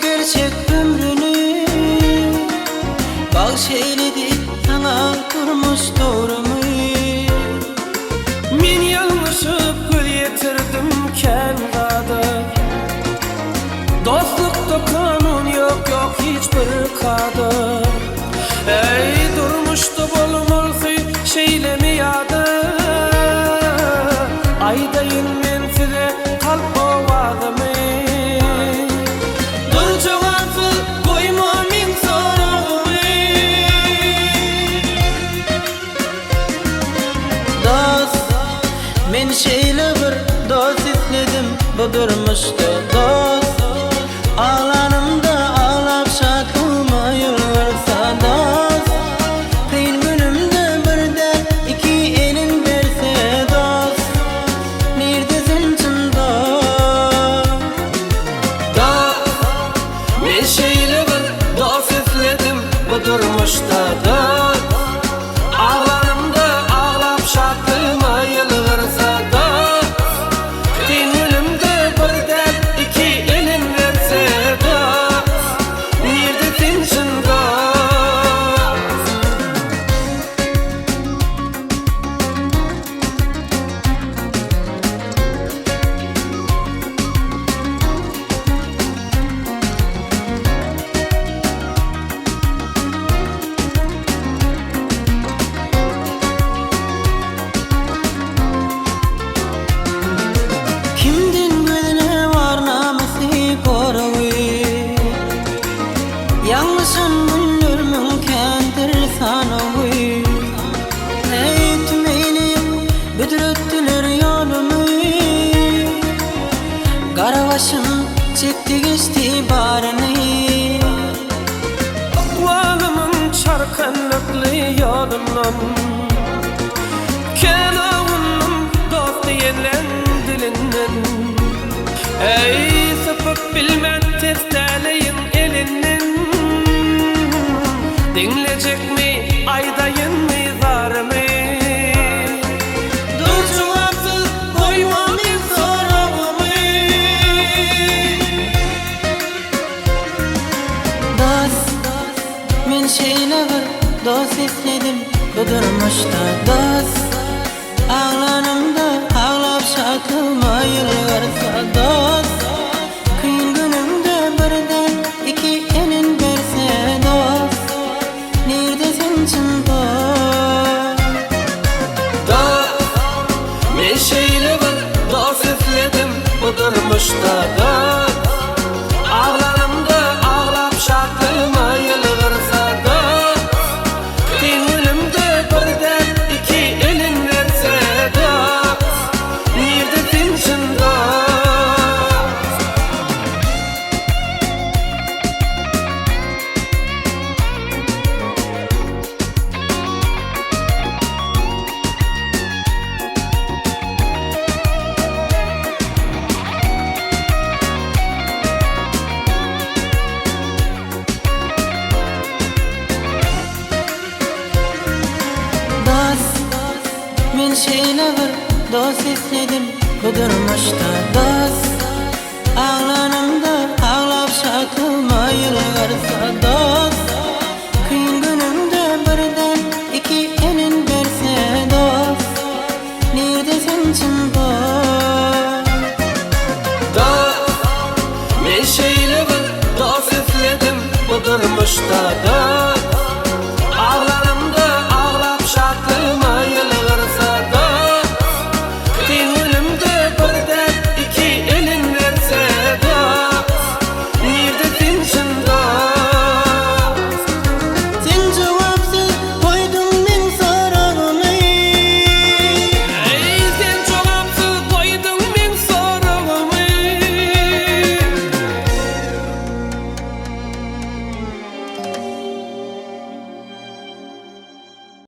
gerçek ömrünü bağışladı sana durmuş doğrumu. Men yanlışıp göz yetirdim kendada. Dostlukta kanun yok yok hiçbir kadar. Ey durmuştu bolmalı şeylemi yadı. Aydayın men size kalp ovadımı. Dur cevapsız koyma men sorağımı. Dost, men şeyle bir dost istedim bu durmuşta dost. Ağlanımda ağlap şaklıma yol versa dost. Kıyın günümde bir de iki elin verse dost. Neredesin çın dost? Dost, men şeyle bir dost istedim bu durmuşta dost. Ağlarımda ağlap şarkıma yılgırsa dost. Gönlümde bir dert iki elin verse dost. Neredesin sen dost? Kimden gözüne var namusi koruğu. Yanlışın bulur mümkendir sanığı. Etmeyli büdürüttüler yolumu. Karabaşım çekti geçti barını. Akvalımın çarkanlıklı yolundan Kelavunun dost diyenlen dilinden. Ey sapık bilmen testeleyin elinden. Dinleyecek mi aydayın mı zarımı? Dur cevapsız koyma men sorağımı. Dost, men şeyle bir dost istedim bu durmuşta dost. Ağlanımda ağlap şaklıma yılgırsa dost. Kıyın günümde birden iki elin verse dost. Neredesin çın dost? Dost, men şeyle bir dost istedim bu durmuşta dost. Ağlarımda ağlap şarkıma yılgırsa dost. Gönlümde bir dert iki elin verse dost. Neredesin sen dost? Men şeyle bir dost istedim bu durmuşta dost. Ağlanımda ağlap şaklıma yılgırsa dost. Kıyın günümde birden iki elin verse dost. Neredesin çın dost? Dost, men şeyle bir dost istedim bu durmuşta dost.